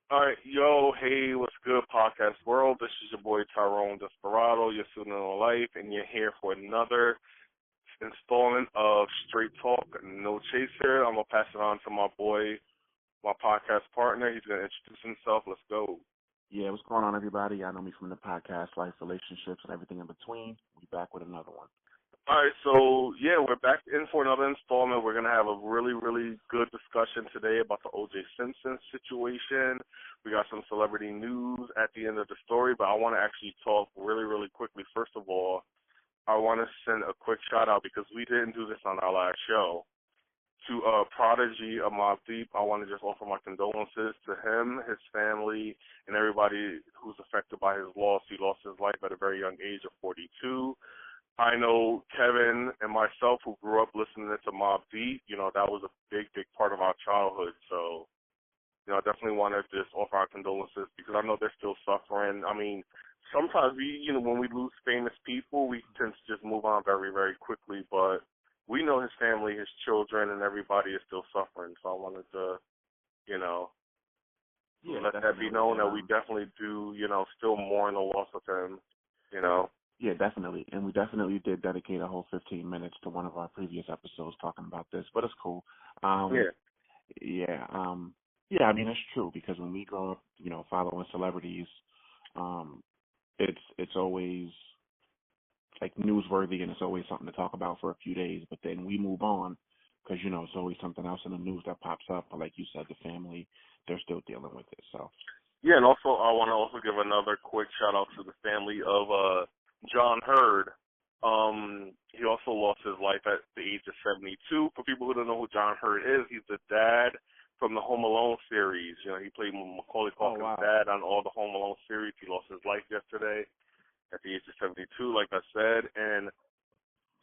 All right, yo, hey, what's good, podcast world? This is your boy Tyrone Desperado, your student of life, and you're here for another installment of Straight Talk, No Chaser. I'm gonna pass it on to my boy, my podcast partner. He's gonna introduce himself. Let's go. Yeah, what's going on, everybody? I know me from the podcast, Life, Relationships, and everything in between. We back with another one. All right, so yeah, we're back in for another installment. We're gonna have a really, really good discussion today about the O.J. Simpson situation. We got some celebrity news at the end of the story, but I want to actually talk really, really quickly. First of all, I want to send a quick shout out because we didn't do this on our last show. To Prodigy of Mobb Deep, I want to just offer my condolences to him, his family, and everybody who's affected by his loss. He lost his life at a very young age of 42. I know Kevin and myself, who grew up listening to Mobb Deep, that was a big, big part of our childhood. So, I definitely want to just offer our condolences because I know they're still suffering. I mean, sometimes when we lose famous people, we tend to just move on very, very quickly. But we know his family, his children, and everybody is still suffering. So I wanted to, let that be known that we definitely do, still mourn the loss of him, Yeah, definitely. And we definitely did dedicate a whole 15 minutes to one of our previous episodes talking about this, but it's cool. Yeah, I mean, it's true because when we grow up, following celebrities, it's always like newsworthy and it's always something to talk about for a few days, but then we move on because, it's always something else in the news that pops up. But like you said, the family, they're still dealing with it. So. Yeah, and also I want to also give another quick shout out to the family of John Hurd. He also lost his life at the age of 72. For people who don't know who John Hurd is, he's the dad from the Home Alone series. He played Macaulay Culkin's dad on all the Home Alone series. He lost his life yesterday at the age of 72, like I said. And,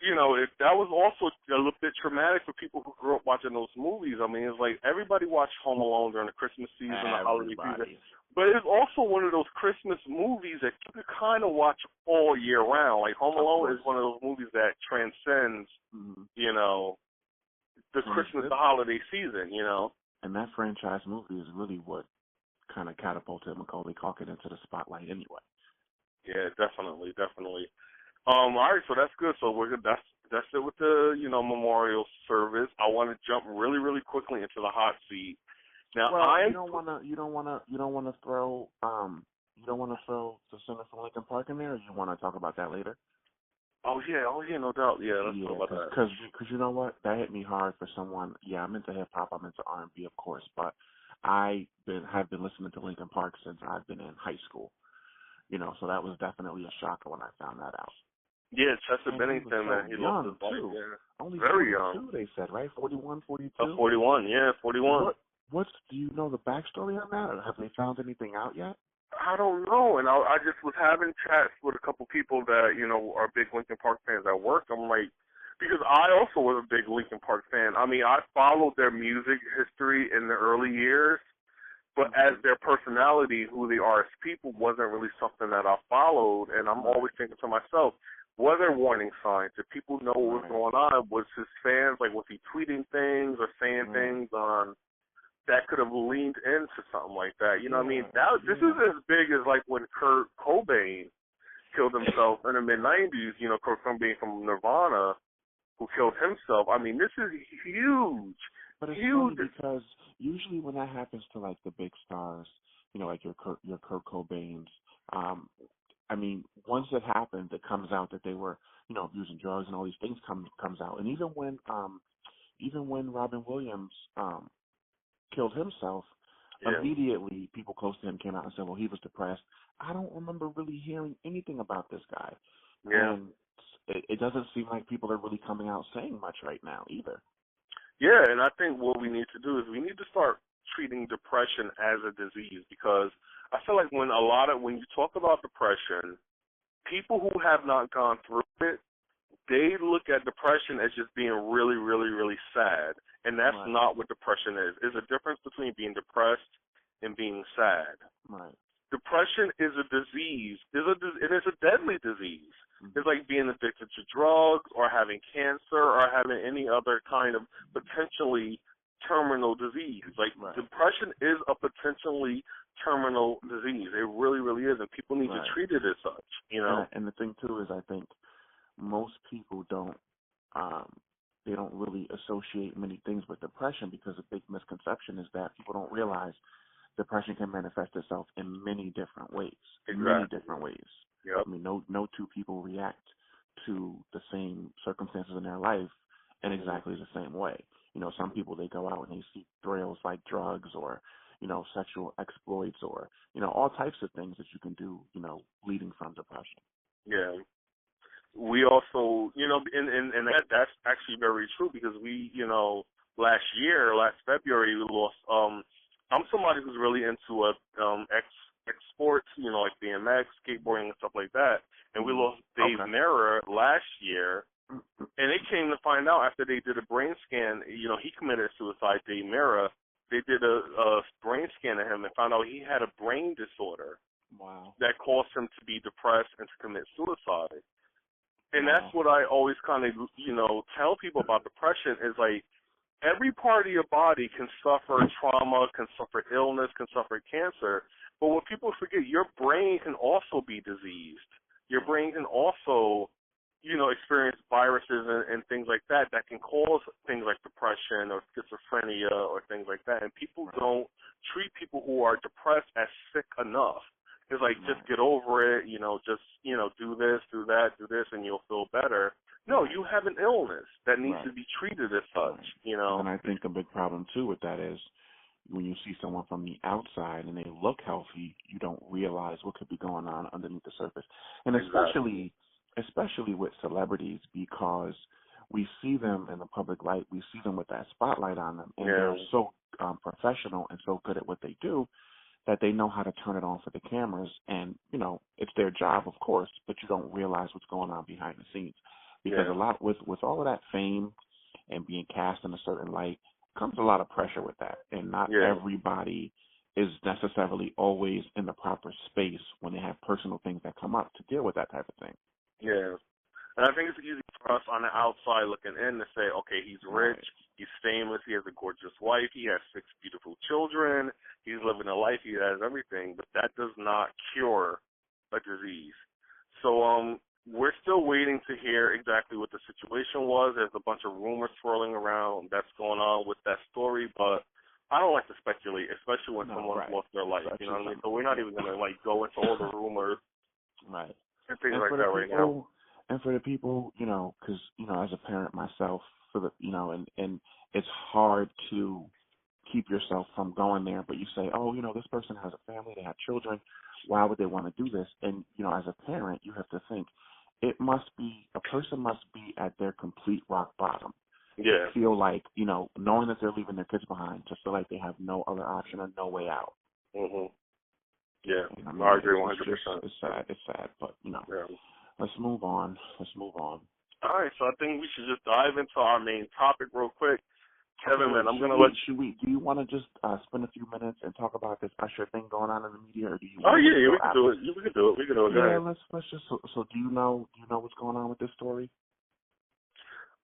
if that was also a little bit traumatic for people who grew up watching those movies. I mean, it's like everybody watched Home Alone during the Christmas season, the holiday season. But it's also one of those Christmas movies that you can kind of watch all year round. Like Home Alone is one of those movies that transcends, the Christmas, the holiday season, And that franchise movie is really what kind of catapulted Macaulay Culkin into the spotlight anyway. Yeah, definitely. All right, so that's good. So that's it with the memorial service. I want to jump really, really quickly into the hot seat. Now, you don't want to throw the Center for Linkin Park in there, or you want to talk about that later? Oh yeah, no doubt. Yeah, let's talk about that. Because you know what, that hit me hard for someone. Yeah, I'm into hip hop, I'm into R&B, of course, but have been listening to Linkin Park since I've been in high school. So that was definitely a shocker when I found that out. Yeah, Chester Bennington, man, he lost his life. Yeah. Only very 42, young. They said, right? 41, 42? 41, yeah, 41. Do you know the backstory on that? Or have they found anything out yet? I don't know, and I just was having chats with a couple people that, are big Linkin Park fans at work. I'm like, because I also was a big Linkin Park fan. I mean, I followed their music history in the early years, but as their personality, who they are as people, wasn't really something that I followed, and I'm always thinking to myself, were there warning signs? Did people know what was going on? Was his fans, was he tweeting things or saying things on that could have leaned into something like that? You know what I mean? This is as big as, when Kurt Cobain killed himself in the mid-'90s, Kurt Cobain from Nirvana, who killed himself. I mean, this is huge. But it's funny because usually when that happens to, the big stars, like your Kurt Cobains, I mean, once it happened, it comes out that they were, abusing drugs and all these things comes out. And even when Robin Williams killed himself, immediately people close to him came out and said, well, he was depressed. I don't remember really hearing anything about this guy. Yeah. And it doesn't seem like people are really coming out saying much right now either. Yeah, and I think what we need to do is we need to start treating depression as a disease, because I feel like when you talk about depression, people who have not gone through it, they look at depression as just being really, really, really sad, and that's not what depression is. There's a difference between being depressed and being sad. Right. Depression is a disease. It is a deadly disease. Mm-hmm. It's like being addicted to drugs or having cancer or having any other kind of potentially terminal disease. Like, Right. depression is a potentially terminal disease. It really, really is, and people need to treat it as such, you know? And the thing, too, is I think most people they don't really associate many things with depression, because a big misconception is that people don't realize depression can manifest itself in many different ways. Exactly. Many different ways. Yep. I mean, no two people react to the same circumstances in their life in exactly the same way. You know, some people, they go out and they seek thrills like drugs or, you know, sexual exploits or, you know, all types of things that you can do, you know, leading from depression. Yeah. We also, you know, and that's actually very true, because we, you know, last February, we lost, I'm somebody who's really into X sports, you know, like BMX, skateboarding, and stuff like that. And we lost Dave Mera last year, and they came to find out after they did a brain scan, you know, he committed suicide, Dave Mera. They did a brain scan of him and found out he had a brain disorder. Wow. That caused him to be depressed and to commit suicide. And that's what I always kind of, you know, tell people about depression is, like, every part of your body can suffer trauma, can suffer illness, can suffer cancer. But what people forget, your brain can also be diseased. Your brain can also, you know, experience viruses and things like that can cause things like depression or schizophrenia or things like that. And people don't treat people who are depressed as sick enough. It's like, just get over it, you know, just, you know, do this, do that, do this, and you'll feel better. No, you have an illness that needs to be treated as such, you know. And I think a big problem, too, with that is when you see someone from the outside and they look healthy, you don't realize what could be going on underneath the surface. And especially with celebrities, because we see them in the public light, we see them with that spotlight on them, and they're so professional and so good at what they do that they know how to turn it on for the cameras. And, you know, it's their job, of course, but you don't realize what's going on behind the scenes. Because a lot, with all of that fame and being cast in a certain light, comes a lot of pressure with that. And not everybody is necessarily always in the proper space when they have personal things that come up to deal with that type of thing. Yeah. And I think it's easy for us on the outside looking in to say, okay, he's rich, he's famous, he has a gorgeous wife, he has 6 beautiful children, he's living a life, he has everything, but that does not cure a disease. So we're still waiting to hear exactly what the situation was. There's a bunch of rumors swirling around that's going on with that story, but I don't like to speculate, especially when someone's lost their life. You know what I mean? So we're not even going to, like, go into all the rumors and things like that right now. And for the people, you know, because, you know, as a parent myself, you know, and it's hard to keep yourself from going there, but you say, oh, you know, this person has a family, they have children, why would they want to do this? And, you know, as a parent, you have to think, a person must be at their complete rock bottom. Yeah. Feel like, you know, knowing that they're leaving their kids behind, just feel like they have no other option or no way out. Yeah, I mean, I agree 100%. It's sad, but, you know. Let's move on. All right, so I think we should just dive into our main topic real quick. Kevin, man, I'm going to let you... Do you want to just spend a few minutes and talk about this Usher thing going on in the media, or do you... we can do it. We can do it. Yeah, let's just... So do you know what's going on with this story?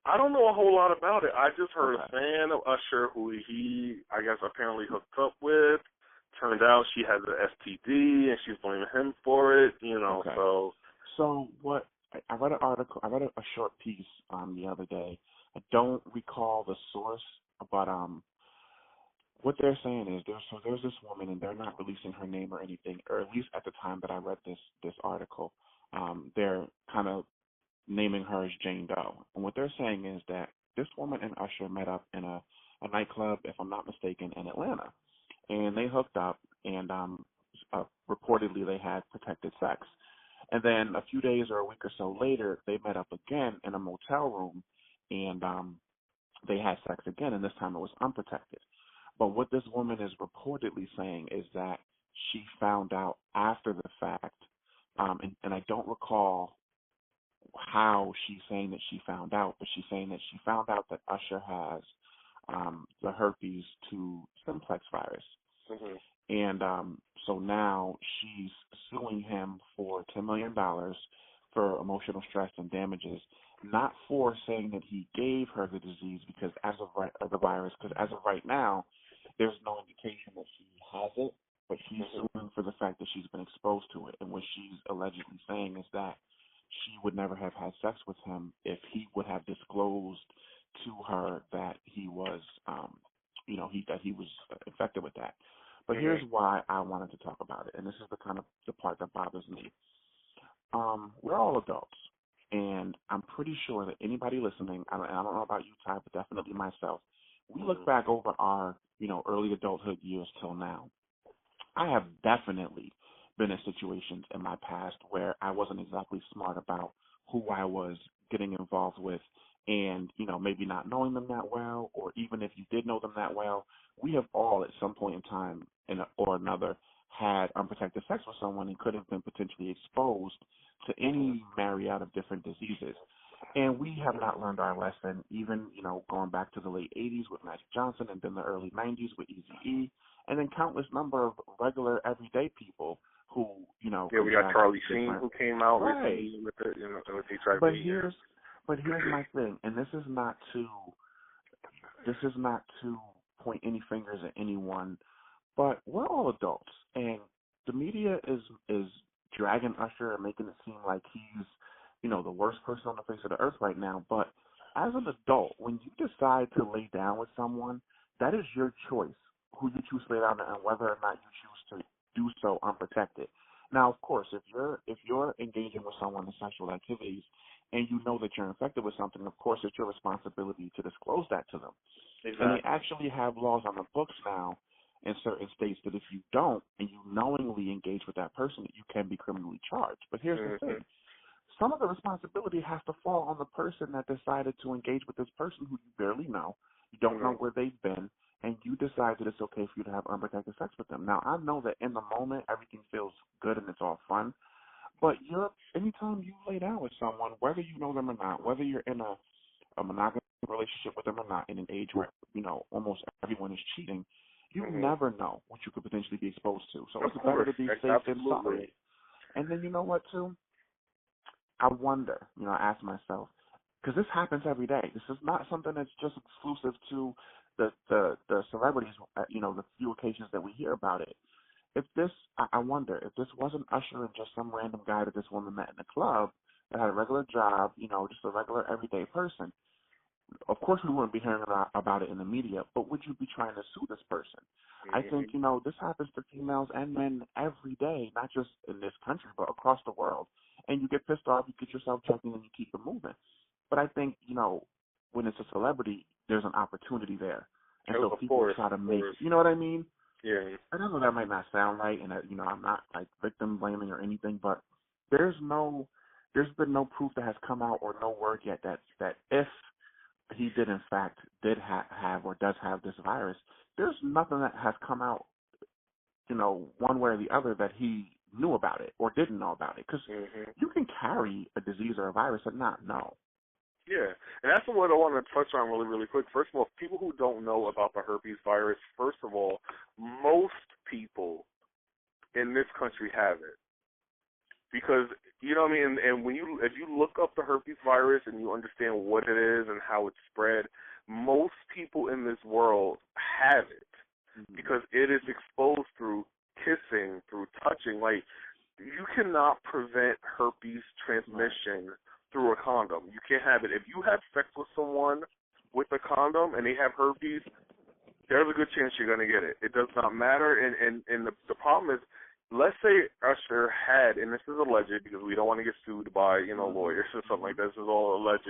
I don't know a whole lot about it. I just heard a fan of Usher who he, I guess, apparently hooked up with. Turned out she has an STD, and she's blaming him for it, you know, So what, I read an article, I read a short piece the other day. I don't recall the source, but what they're saying is there's this woman, and they're not releasing her name or anything, or at least at the time that I read this article, they're kind of naming her as Jane Doe. And what they're saying is that this woman and Usher met up in a nightclub, if I'm not mistaken, in Atlanta. And they hooked up, and reportedly they had protected sex. And then a few days or a week or so later, they met up again in a motel room, and they had sex again, and this time it was unprotected. But what this woman is reportedly saying is that she found out after the fact, and I don't recall how she's saying that she found out, but she's saying that she found out that Usher has the herpes 2 simplex virus. And so now she's suing him for $10 million for emotional stress and damages, not for saying that he gave her the disease because as of right, or the virus, because as of right now, there's no indication that she has it, but she's suing for the fact that she's been exposed to it. And what she's allegedly saying is that she would never have had sex with him if he would have disclosed to her that he was, that he was infected with that. But here's why I wanted to talk about it, and this is the part that bothers me. We're all adults, and I'm pretty sure that anybody listening, I don't know about you, Ty, but definitely myself, we look back over our, early adulthood years till now. I have definitely been in situations in my past where I wasn't exactly smart about who I was getting involved with and, maybe not knowing them that well, or even if you did know them that well, we have all at some point in time or another had unprotected sex with someone and could have been potentially exposed to any myriad of different diseases. And we have not learned our lesson, even, going back to the late 80s with Magic Johnson and then the early 90s with Eazy-E, and then countless number of regular everyday people who, Yeah, we got Charlie Sheen who came out right. recently with it, with HIV. But here's my thing, and this is not to point any fingers at anyone, but we're all adults, and the media is dragging Usher and making it seem like he's, the worst person on the face of the earth right now. But as an adult, when you decide to lay down with someone, that is your choice, who you choose to lay down with and whether or not you choose to do so unprotected. Now, of course, if you're engaging with someone in sexual activities and you know that you're infected with something, of course, it's your responsibility to disclose that to them. Exactly. And they actually have laws on the books now in certain states that if you don't and you knowingly engage with that person, you can be criminally charged. But here's the thing. Some of the responsibility has to fall on the person that decided to engage with this person who you barely know. You don't know where they've been, and you decide that it's okay for you to have unprotected sex with them. Now, I know that in the moment, everything feels good and it's all fun, but anytime you lay down with someone, whether you know them or not, whether you're in a monogamous relationship with them or not, in an age where, almost everyone is cheating, you never know what you could potentially be exposed to. So it's better to be safe than sorry. And then you know what, too? I wonder, I ask myself, because this happens every day. This is not something that's just exclusive to the celebrities, the few occasions that we hear about it. I wonder if this wasn't Usher and just some random guy that this woman met in the club that had a regular job, just a regular everyday person. Of course, we wouldn't be hearing about it in the media, but would you be trying to sue this person? I think, this happens to females and men every day, not just in this country, but across the world. And you get pissed off, you get yourself checking, and you keep it moving. But I think, when it's a celebrity, there's an opportunity there. And so people try to make it. You know what I mean? Yeah. I know that might not sound right, and, I'm not, victim blaming or anything, but there's been no proof that has come out or no word yet that if he did, in fact, have or does have this virus, there's nothing that has come out, one way or the other that he knew about it or didn't know about it. Because you can carry a disease or a virus and not know. Yeah, and that's what I want to touch on really, really quick. First of all, people who don't know about the herpes virus, first of all, most people in this country have it. Because, you know what I mean, and if you look up the herpes virus and you understand what it is and how it's spread, most people in this world have it because it is exposed through kissing, through touching. Like, you cannot prevent herpes transmission through a condom. You can't have it. If you have sex with someone with a condom and they have herpes, there's a good chance you're going to get it. It does not matter. And the problem is, let's say Usher had, and this is alleged because we don't want to get sued by, lawyers or something like that. This is all alleged,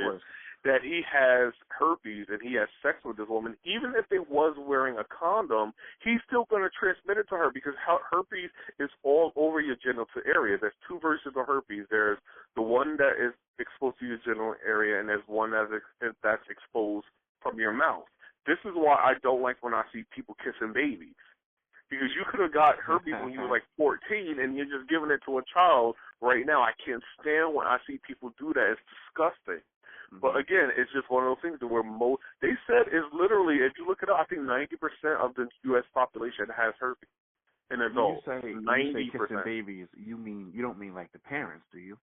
that he has herpes and he has sex with this woman. Even if they was wearing a condom, he's still going to transmit it to her because herpes is all over your genital area. There's two versions of herpes. There's the one that is exposed to your genital area, and there's one that's exposed from your mouth. This is why I don't like when I see people kissing babies. Because you could have got herpes when you were like 14 and you're just giving it to a child right now. I can't stand when I see people do that. It's disgusting. But again, it's just one of those things where they said is literally, if you look it up, I think 90% of the U.S. population has herpes in adults. When you say kissing babies, you don't mean like the parents, do you?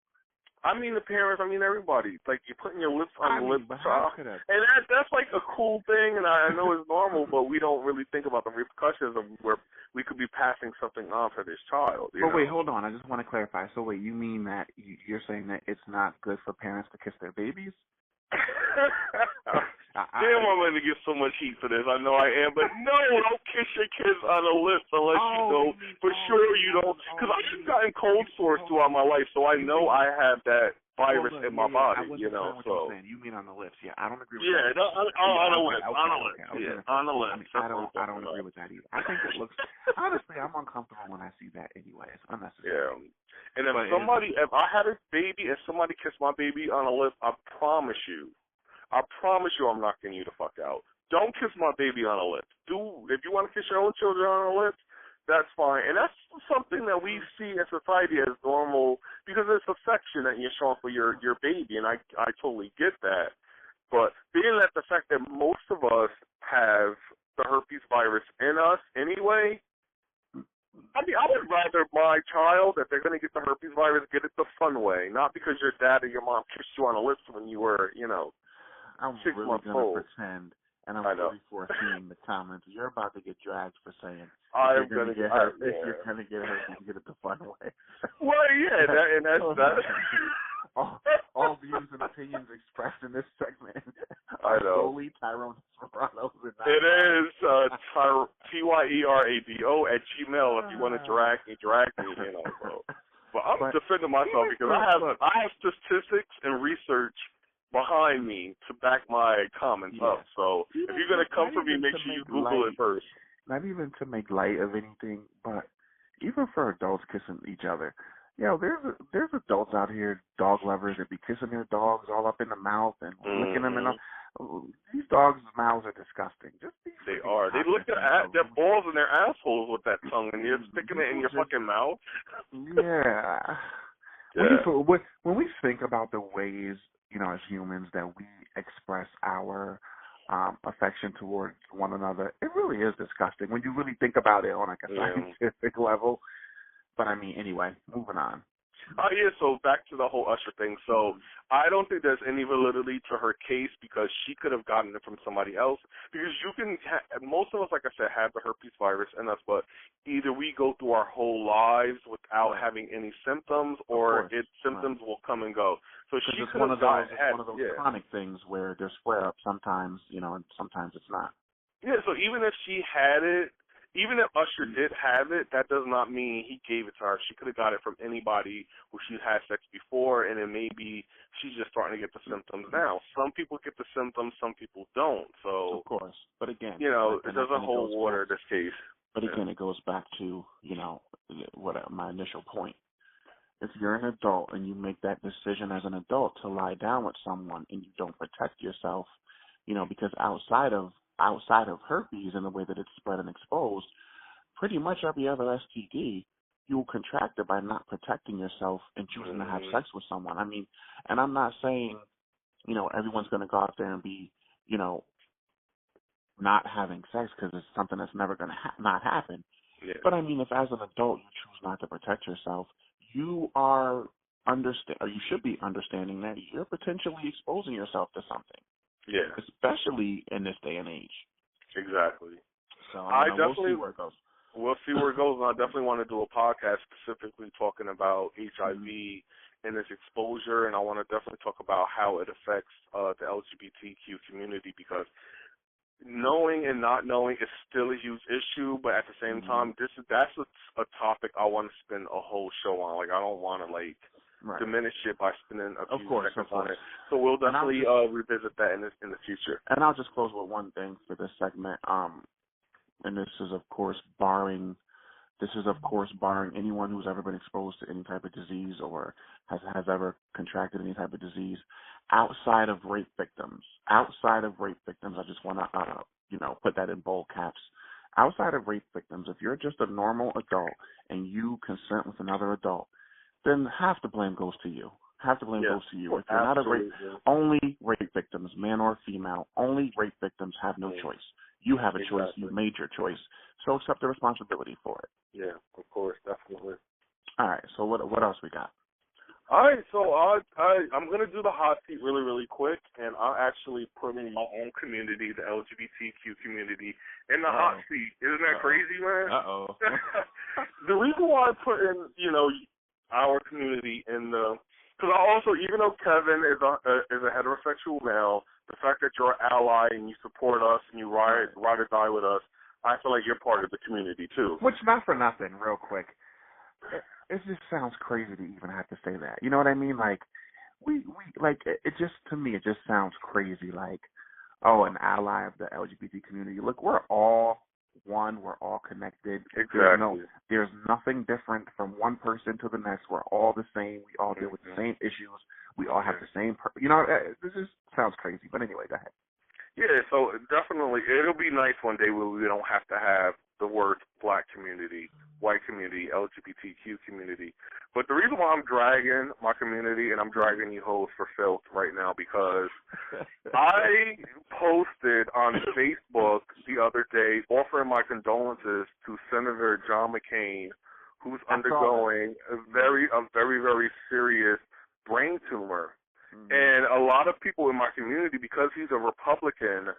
I mean the parents. I mean everybody. Like you're putting your lips on the lips, but how could it? and that's like a cool thing, and I know it's normal, but we don't really think about the repercussions of where we could be passing something on for this child. But wait, hold on. I just want to clarify. So wait, you mean that you're saying that it's not good for parents to kiss their babies? Damn, I'm going to get so much heat for this. I know I am, but no, don't kiss your kids on the lips unless you know for sure you don't. Because I've gotten cold sores throughout my life, so I know I have that virus in my body. What you know, so you mean on the lips? Yeah, I don't agree with that. On the lips. On the lips. Yeah, on the lips. I don't agree with that either. I think it looks. Honestly, I'm uncomfortable when I see that anyway. It's unnecessary. Yeah. And if I had a baby and somebody kissed my baby on the lip, I promise you I'm knocking you the fuck out. Don't kiss my baby on the lips. If you want to kiss your own children on the lips, that's fine. And that's something that we see in society as normal because it's affection that you're showing for your baby, and I totally get that. But being that the fact that most of us have the herpes virus in us anyway, I mean, I would rather my child, if they're going to get the herpes virus, get it the fun way, not because your dad or your mom kissed you on the lips when you were, 6 really months gonna old. Pretend, and I'm really foreseeing the comments. You're about to get dragged for saying I'm going to get herpes. If you're going to get herpes, get it the fun way. Well, yeah, that's all views and opinions expressed in this segment are solely Tyrone Serrano's. It is TYERADO@gmail. If you want to drag me, So. But I'm defending myself because I have statistics and research behind me to back my comments up. So if you're going to come for me, make sure you Google it first. Not even to make light of anything, but even for adults kissing each other. There's adults out here, dog lovers, that be kissing their dogs all up in the mouth and licking them in the. These dogs' mouths are disgusting. They are. They lick their balls and their assholes with that tongue, and you're sticking it in your fucking mouth. Yeah. When we think about the ways, as humans, that we express our affection towards one another, it really is disgusting when you really think about it on like a scientific level. But I mean, anyway, moving on. So back to the whole Usher thing. So I don't think there's any validity to her case because she could have gotten it from somebody else. Because you can, most of us, like I said, have the herpes virus in us, but either we go through our whole lives without having any symptoms, or symptoms will come and go. So she could have one of those chronic things where there's flare-ups sometimes, and sometimes it's not. Yeah, so even if she had it, even if Usher did have it, that does not mean he gave it to her. She could have got it from anybody who she had sex before, and then maybe she's just starting to get the symptoms now. Some people get the symptoms, some people don't. So, of course, but again, it doesn't hold water in this case. But again, it goes back to my initial point. If you're an adult and you make that decision as an adult to lie down with someone and you don't protect yourself, because outside of herpes and the way that it's spread and exposed, pretty much every other STD, you'll contract it by not protecting yourself and choosing to have sex with someone. I mean, and I'm not saying, everyone's going to go out there and be, not having sex because it's something that's never going to not happen. Yeah. But I mean, if as an adult you choose not to protect yourself, you are you should be understanding that you're potentially exposing yourself to something. Yeah. Especially in this day and age. Exactly. So we'll see where it goes. We'll see where it goes, and I definitely want to do a podcast specifically talking about HIV and its exposure, and I want to definitely talk about how it affects the LGBTQ community, because knowing and not knowing is still a huge issue, but at the same time, that's a topic I want to spend a whole show on. Like, I don't want to, diminish it by spending a few seconds on it. So we'll definitely revisit that in the future. And I'll just close with one thing for this segment. And this is, of course, barring anyone who's ever been exposed to any type of disease or has ever contracted any type of disease. Outside of rape victims, I just want to, put that in bold caps. Outside of rape victims, if you're just a normal adult and you consent with another adult, then half the blame goes to you. Half the blame goes to you. If you're not a rape, only rape victims, man or female, only rape victims have no choice. You have a choice. You made your choice. So accept the responsibility for it. Yeah, of course, definitely. All right. So what else we got? All right, so I'm going to do the hot seat really, really quick, and I'll actually put in my own community, the LGBTQ community, in the hot seat. Isn't that crazy, man? Uh-oh. The reason why I put in, our community in the, because I also, even though Kevin is a heterosexual male, the fact that you're an ally and you support us and you ride or die with us, I feel like you're part of the community too. Which, not for nothing, real quick. It just sounds crazy to even have to say that. You know what I mean? Like, we like, it just, to me, it just sounds crazy. Like, oh, an ally of the LGBT community. Look, we're all one. We're all connected. Exactly. There's nothing different from one person to the next. We're all the same. We all deal with the same issues. We all have the same, this just sounds crazy. But anyway, go ahead. Yeah, so definitely, it'll be nice one day where we don't have to have the words black community, white community, LGBTQ community. But the reason why I'm dragging my community and I'm dragging you hoes for filth right now, because I posted on Facebook the other day offering my condolences to Senator John McCain, who's undergoing a very, very serious brain tumor. And a lot of people in my community, because he's a Republican,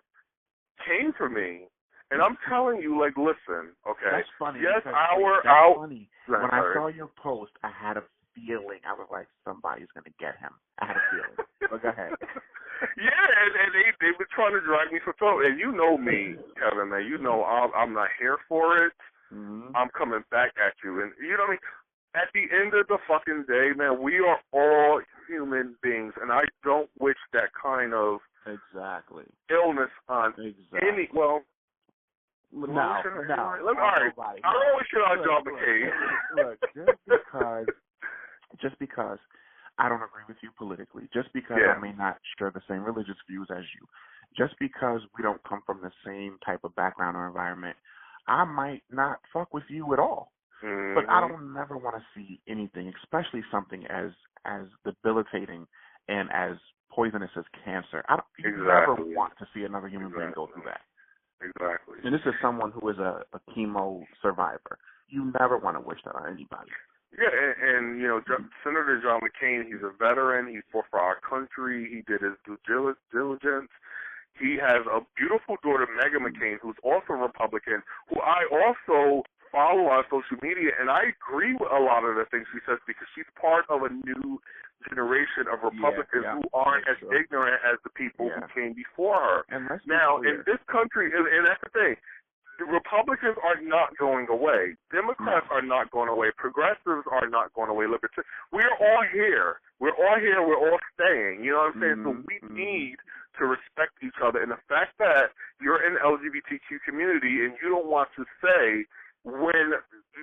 came for me. And I'm telling you, like, listen, okay. That's funny. Yes, funny. When I saw your post, I had a feeling. I was like, somebody's going to get him. I had a feeling. But go ahead. Yeah, and they've been trying to drag me for trouble. And you know me, Kevin, man. You know I'm not here for it. Mm-hmm. I'm coming back at you. And you know what I mean? At the end of the fucking day, man, we are all human beings, and I don't wish that kind of illness on any. Well, no. All right. I always should have John McCain. Look, just because I don't agree with you politically, just because I may not share the same religious views as you, just because we don't come from the same type of background or environment, I might not fuck with you at all. But I don't never want to see anything, especially something as debilitating and as poisonous as cancer. You never want to see another human being go through that. Exactly. And this is someone who is a chemo survivor. You never want to wish that on anybody. Yeah, and Senator John McCain, he's a veteran. He fought for our country. He did his due diligence. He has a beautiful daughter, Meghan McCain, who's also Republican, who I also follow on social media, and I agree with a lot of the things she says because she's part of a new generation of Republicans who aren't as ignorant as the people who came before her. Now, in this country, and that's the thing, the Republicans are not going away. Democrats are not going away. Progressives are not going away. We're all here. We're all here. We're all staying. You know what I'm saying? So we need to respect each other. And the fact that you're in the LGBTQ community and you don't want to say when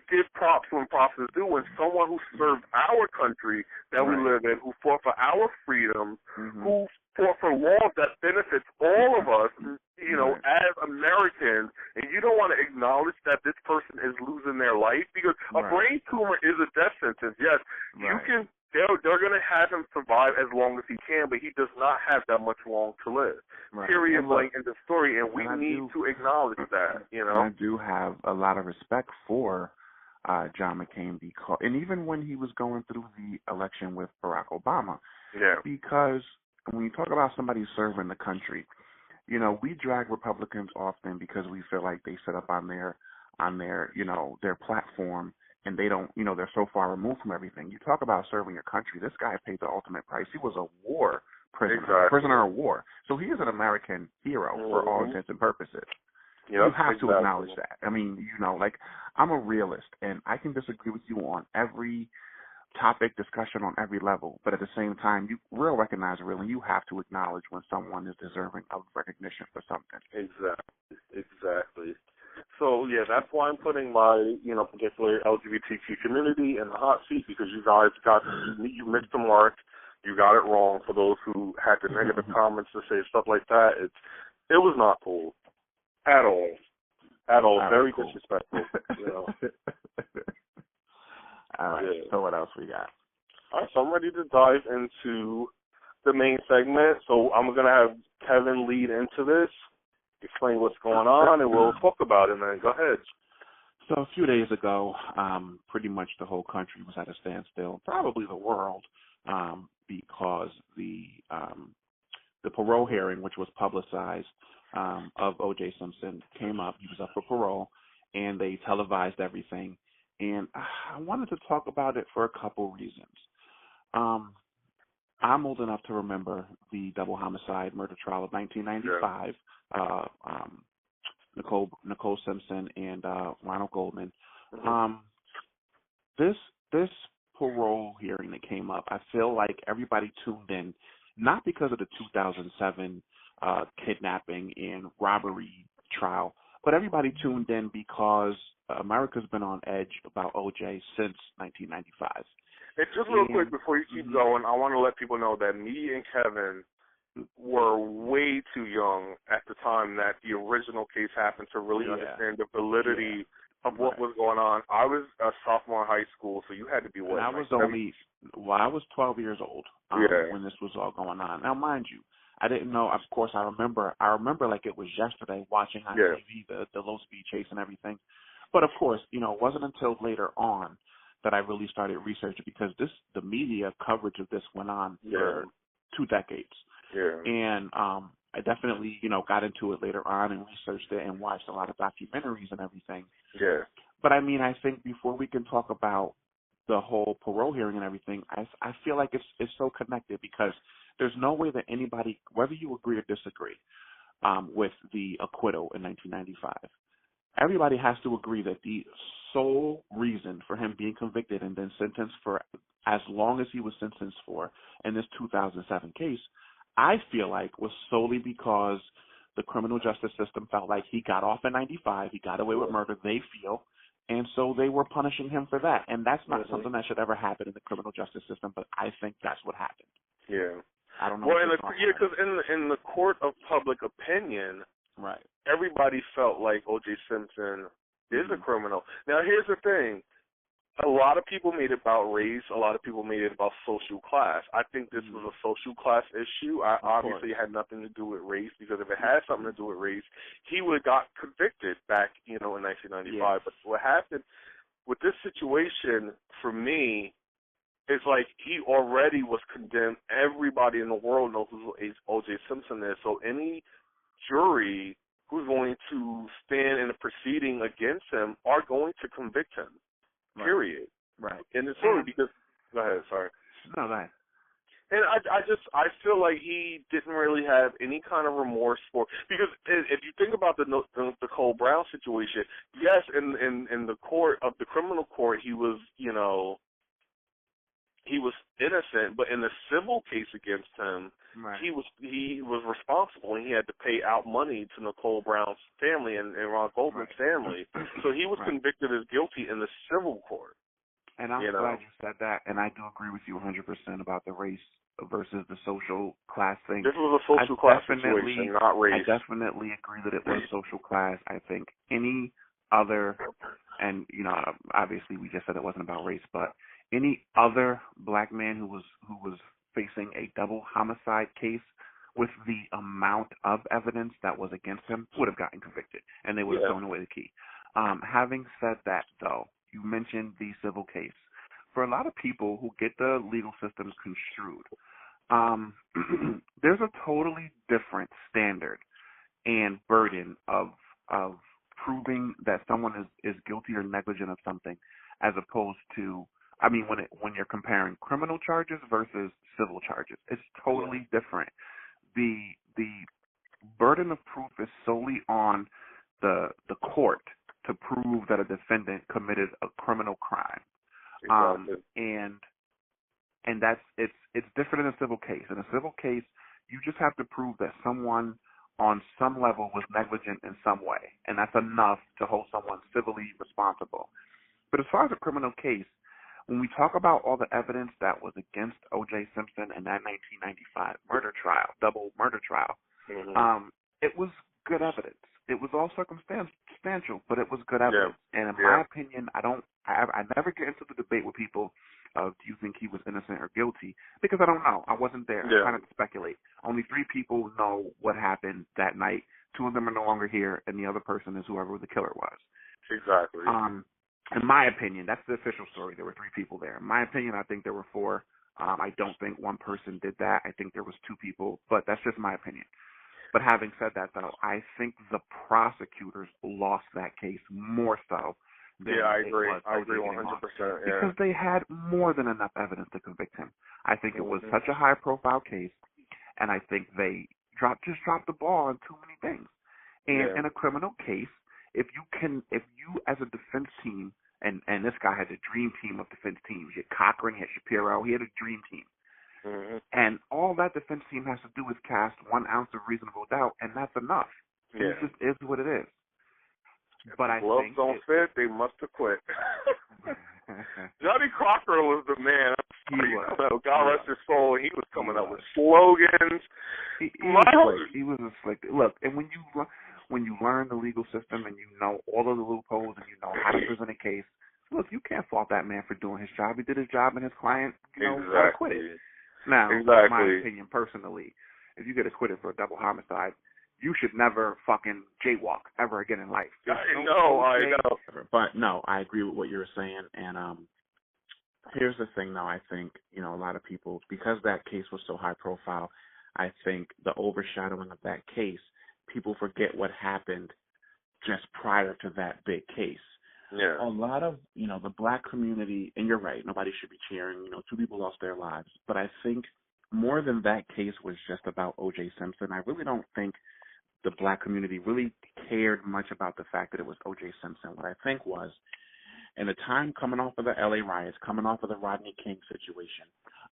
give props when props is due, when someone who served our country that we live in, who fought for our freedoms, who fought for laws that benefits all of us, as Americans, and you don't want to acknowledge that this person is losing their life, because a brain tumor is a death sentence. Yes, you can. They're going to have him survive as long as he can, but he does not have that much long to live. Period, blank in the story, and we need to acknowledge that. I do have a lot of respect for John McCain and even when he was going through the election with Barack Obama, because when you talk about somebody serving the country, we drag Republicans often because we feel like they sit up on their their platform. And they don't, they're so far removed from everything. You talk about serving your country. This guy paid the ultimate price. He was a war prisoner, prisoner of war. So he is an American hero for all intents and purposes. You have to acknowledge that. I mean, I'm a realist, and I can disagree with you on every topic, discussion on every level. But at the same time, real recognize real, and you have to acknowledge when someone is deserving of recognition for something. Exactly. So, that's why I'm putting my, particular LGBTQ community in the hot seat, because you guys you missed the mark. You got it wrong. For those who had the negative comments to say stuff like that, it was not cool. At all. Very cool. Disrespectful. All right, so what else we got? All right, so I'm ready to dive into the main segment. So I'm going to have Kevin lead into this. Explain what's going on, and we'll talk about it, man. Go ahead. So a few days ago, pretty much the whole country was at a standstill, probably the world, because the parole hearing, which was publicized, of O.J. Simpson came up. He was up for parole, and they televised everything. And I wanted to talk about it for a couple reasons. I'm old enough to remember the double homicide murder trial of 1995. Nicole Simpson and Ronald Goldman. This parole hearing that came up, I feel like everybody tuned in, not because of the 2007 kidnapping and robbery trial, but everybody tuned in because America's been on edge about OJ since 1995. And just real quick before you keep going, I want to let people know that me and Kevin were way too young at the time that the original case happened to really understand the validity of what was going on. I was a sophomore in high school, so you had to be what? And I was I was 12 years old when this was all going on. Now, mind you, I didn't know. Of course, I remember like it was yesterday watching on TV the low speed chase and everything. But of course, it wasn't until later on that I really started researching, because the media coverage of this went on for 2 decades. Yeah. And I definitely, got into it later on and researched it and watched a lot of documentaries and everything. Yeah. But I mean, I think before we can talk about the whole parole hearing and everything, I feel like it's so connected, because there's no way that anybody, whether you agree or disagree with the acquittal in 1995, everybody has to agree that the sole reason for him being convicted and then sentenced for as long as he was sentenced for in this 2007 case, I feel like was solely because the criminal justice system felt like he got off in 95, he got away with murder, they feel, and so they were punishing him for that. And that's not something that should ever happen in the criminal justice system, but I think that's what happened. Yeah. I don't know. Well, because in the court of public opinion, right, everybody felt like O.J. Simpson is a criminal. Now, here's the thing. A lot of people made it about race. A lot of people made it about social class. I think this was a social class issue. Obviously, it had nothing to do with race, because if it had something to do with race, he would have got convicted back, in 1995. Yeah. But what happened with this situation, for me, is like he already was condemned. Everybody in the world knows who O.J. Simpson is. So any jury who's going to stand in a proceeding against him are going to convict him. Period. Right. And it's only because. Go ahead. Sorry. No, go ahead. And I feel like he didn't really have any kind of remorse for, because if you think about the Cole Brown situation, yes, in the court of the criminal court, he was he was innocent, but in the civil case against him, he was responsible, and he had to pay out money to Nicole Brown's family and Ron Goldman's family. So he was convicted as guilty in the civil court. And I'm glad you said that, and I do agree with you 100% about the race versus the social class thing. This was a social class situation, not race. I definitely agree that it was social class. I think any other, and obviously we just said it wasn't about race, but any other black man who was facing a double homicide case with the amount of evidence that was against him would have gotten convicted, and they would have thrown away the key. Having said that, though, you mentioned the civil case. For a lot of people who get the legal systems construed, there's a totally different standard and burden of proving that someone is guilty or negligent of something, as opposed to, when you're comparing criminal charges versus civil charges, it's totally different. The burden of proof is solely on the court to prove that a defendant committed a criminal crime. Exactly. And that's it's different in a civil case. In a civil case, you just have to prove that someone on some level was negligent in some way, and that's enough to hold someone civilly responsible. But as far as a criminal case, when we talk about all the evidence that was against O.J. Simpson in that 1995 murder trial, double murder trial, it was good evidence. It was all circumstantial, but it was good evidence. And in my opinion, I never get into the debate with people of do you think he was innocent or guilty, because I don't know. I wasn't there. I kind of speculate. Only 3 people know what happened that night. 2 of them are no longer here, and the other person is whoever the killer was. Exactly. In my opinion, that's the official story. There were 3 people there. In my opinion, I think there were 4. I don't think one person did that. I think there was 2 people, but that's just my opinion. But having said that, though, I think the prosecutors lost that case more so than I it agree. was I agree O.J. 100%. Yeah. Because they had more than enough evidence to convict him. I think it was such a high-profile case, and I think they just dropped the ball on too many things. And in a criminal case, if you as a defense team, and this guy had a dream team of defense teams. He had Cochran, he had Shapiro, he had a dream team. And all that defense team has to do is cast 1 ounce of reasonable doubt, and that's enough. It just is what it is. But I gloves think don't fit, they must have quit. Johnny Cochran was the man. He was. God rest his soul. He was coming up with slogans. He was a slick. Look, and when you learn the legal system and you know all of the loopholes and you know how to present a case, look, you can't fault that man for doing his job. He did his job, and his client, got acquitted. Now, in my opinion, personally, if you get acquitted for a double homicide, you should never fucking jaywalk ever again in life. I know. But no, I agree with what you're saying. And here's the thing, though. I think a lot of people, because that case was so high profile, I think the overshadowing of that case, people forget what happened just prior to that big case. Yeah. A lot of, the black community, and you're right, nobody should be cheering, 2 people lost their lives. But I think more than that case was just about O.J. Simpson. I really don't think the black community really cared much about the fact that it was O.J. Simpson. What I think was, in the time coming off of the L.A. riots, coming off of the Rodney King situation,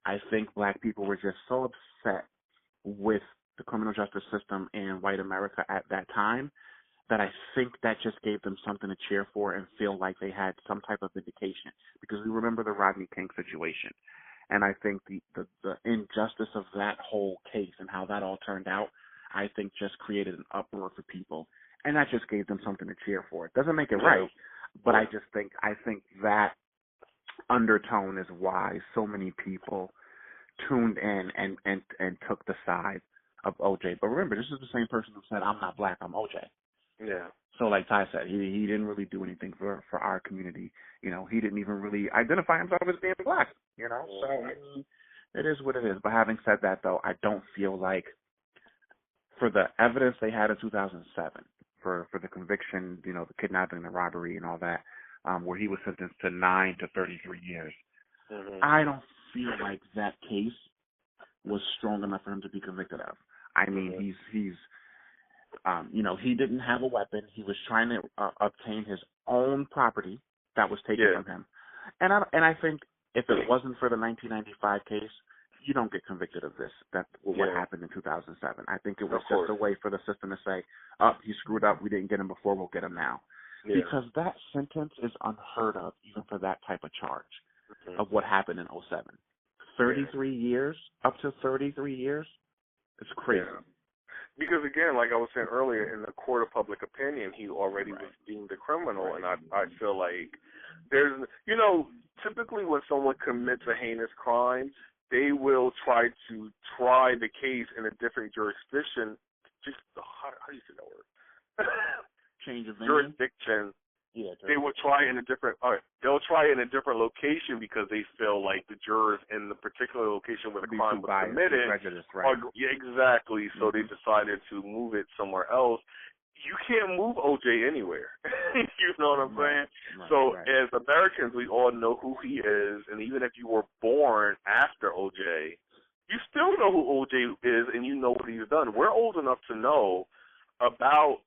I think black people were just so upset with the criminal justice system in white America at that time that I think that just gave them something to cheer for and feel like they had some type of vindication, because we remember the Rodney King situation. And I think the injustice of that whole case and how that all turned out, I think just created an uproar for people. And that just gave them something to cheer for. It doesn't make it right, but I think that undertone is why so many people tuned in and took the side of OJ. But remember, this is the same person who said, "I'm not black, I'm OJ." Yeah. So like Ty said, he didn't really do anything for our community. He didn't even really identify himself as being black. So I mean, it is what it is. But having said that, though, I don't feel like, for the evidence they had in 2007, for the conviction, the kidnapping, the robbery, and all that, where he was sentenced to 9 to 33 years, I don't feel like that case was strong enough for him to be convicted of. I mean, he's he didn't have a weapon. He was trying to obtain his own property that was taken from him. And I think if it wasn't for the 1995 case, you don't get convicted of this. That's what happened in 2007. I think it was just a way for the system to say, he screwed up. We didn't get him before. We'll get him now. Yeah. Because that sentence is unheard of, even for that type of charge of what happened in 2007. 33 years, up to 33 years, it's crazy. Yeah. Because, again, like I was saying earlier, in the court of public opinion, he already was deemed a criminal, and I feel like there's, typically when someone commits a heinous crime, they will try the case in a different jurisdiction. How do you say that word? Change of venue? Jurisdiction. Yeah, they will try in a different. They'll try in a different location because they feel like the jurors in the particular location where the crime was committed. Exactly. So they decided to move it somewhere else. You can't move OJ anywhere. You know what I'm saying? As Americans, we all know who he is, and even if you were born after OJ, you still know who OJ is, and you know what he's done. We're old enough to know about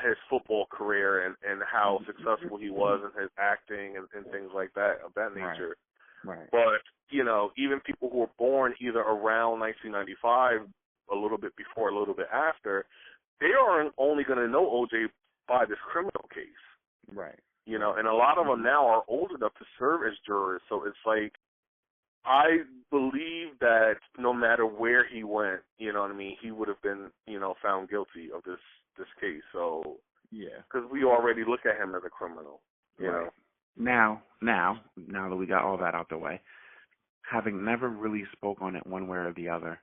his football career and how successful he was in his acting and things like that, of that nature. Right. But, even people who were born either around 1995, a little bit before, a little bit after, they are only going to know OJ by this criminal case. Right. And a lot of them now are old enough to serve as jurors. So it's like, I believe that no matter where he went, he would have been, found guilty of this case. So, because we already look at him as a criminal, you know. Now that we got all that out the way, having never really spoke on it one way or the other,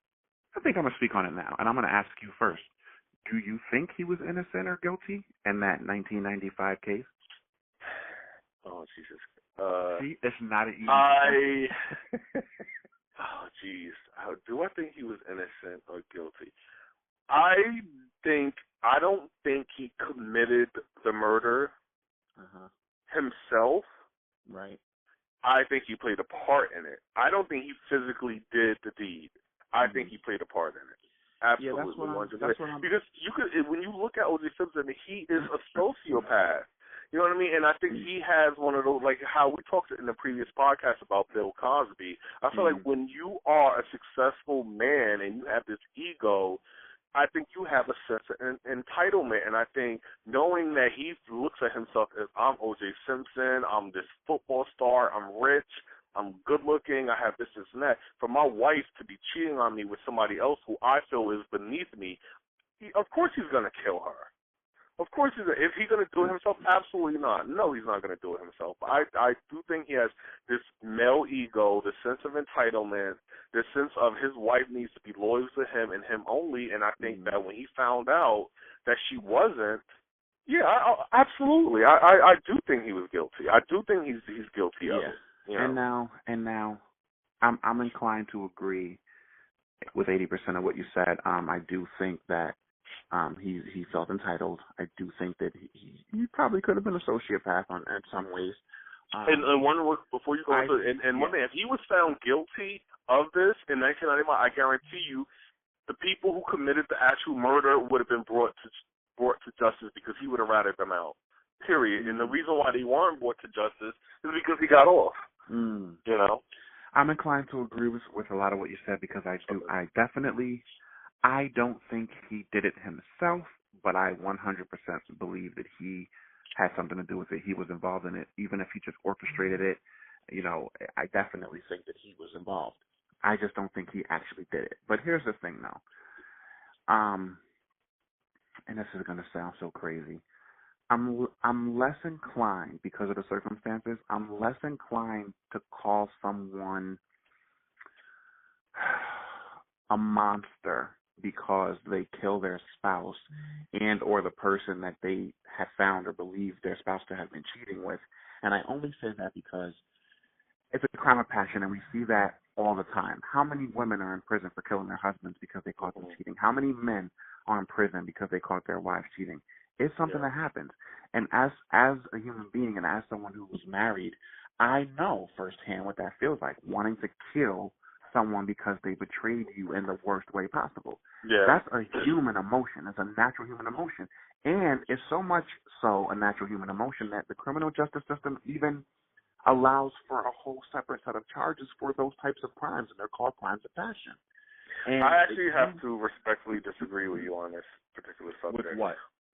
I think I'm going to speak on it now. And I'm going to ask you first. Do you think he was innocent or guilty in that 1995 case? Oh, Jesus. See, it's not an easy Oh, jeez. Do I think he was innocent or guilty? I don't think he committed the murder himself. Right. I think he played a part in it. I don't think he physically did the deed. I think he played a part in it. Absolutely. Yeah, that's what I'm because you could, when you look at O.J. Simpson, he is a sociopath. You know what I mean? And I think he has one of those, like how we talked in the previous podcast about Bill Cosby. I feel like when you are a successful man and you have this ego, I think you have a sense of entitlement. And I think knowing that he looks at himself as, I'm O.J. Simpson, I'm this football star, I'm rich, I'm good looking, I have this and that. For my wife to be cheating on me with somebody else who I feel is beneath me, of course he's going to kill her. Of course he's going to. Is he going to do it himself? Absolutely not. No, he's not going to do it himself. I do think he has this male ego, the sense of entitlement, the sense of his wife needs to be loyal to him and him only, and I think that when he found out that she wasn't, absolutely. I do think he was guilty. I do think he's guilty of it. You know? And now, I'm inclined to agree with 80% of what you said. I do think that he felt entitled. I do think that he probably could have been a sociopath in some ways. And one before you go into it, and one thing, if he was found guilty of this in 1991, I guarantee you, the people who committed the actual murder would have been brought to justice because he would have ratted them out. Period. And the reason why they weren't brought to justice is because he got off. You know. I'm inclined to agree with a lot of what you said because I don't think he did it himself, but I 100% believe that he had something to do with it. He was involved in it, even if he just orchestrated it. You know, I definitely think that he was involved. I just don't think he actually did it. But here's the thing, though. And this is going to sound so crazy. I'm less inclined, because of the circumstances, I'm less inclined to call someone a monster because they kill their spouse and or the person that they have found or believe their spouse to have been cheating with. And I only say that because it's a crime of passion, and we see that all the time. How many women are in prison for killing their husbands because they caught them cheating? How many men are in prison because they caught their wives cheating? It's something that happens. And as a human being and as someone who was married, I know firsthand what that feels like, wanting to kill someone because they betrayed you in the worst way possible. Yeah. That's a human emotion. It's a natural human emotion. And it's so much so a natural human emotion that the criminal justice system even allows for a whole separate set of charges for those types of crimes, and they're called crimes of passion. And I actually have to respectfully disagree with you on this particular subject.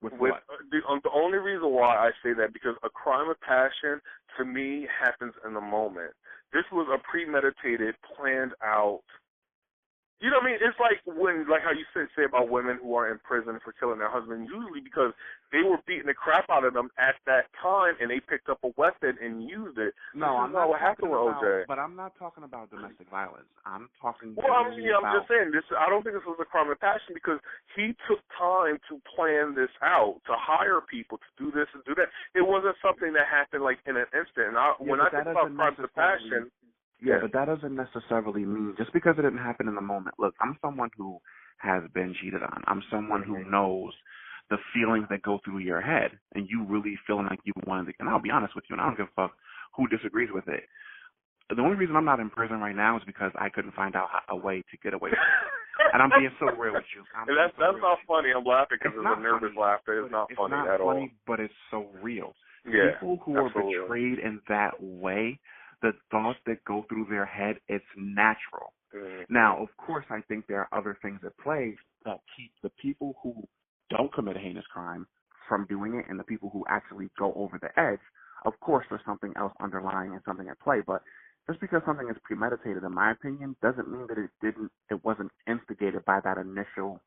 With what? The only reason why I say that, because a crime of passion, to me, happens in the moment. This was a premeditated, planned out. You know what I mean? It's like how you say about women who are in prison for killing their husband, usually because they were beating the crap out of them at that time, and they picked up a weapon and used it. No, I'm not what happened with OJ. But I'm not talking about domestic violence. I'm talking. I'm just saying this. I don't think this was a crime of passion because he took time to plan this out, to hire people to do this and do that. It wasn't something that happened like in an instant. And when I think about crimes of passion. Yeah, but that doesn't necessarily mean, just because it didn't happen in the moment. Look, I'm someone who has been cheated on. I'm someone who knows the feelings that go through your head, and you really feeling like you wanted to, and I'll be honest with you, and I don't give a fuck who disagrees with it. The only reason I'm not in prison right now is because I couldn't find out a way to get away from it. And I'm being so real with you. That's not funny. I'm laughing because it's a nervous laughter. It's not funny at all. It's not funny, but it's so real. Yeah, people who are betrayed in that way, the thoughts that go through their head, it's natural. Now, of course, I think there are other things at play that keep the people who don't commit a heinous crime from doing it and the people who actually go over the edge. Of course, there's something else underlying and something at play, but just because something is premeditated, in my opinion, doesn't mean that it wasn't instigated by that initial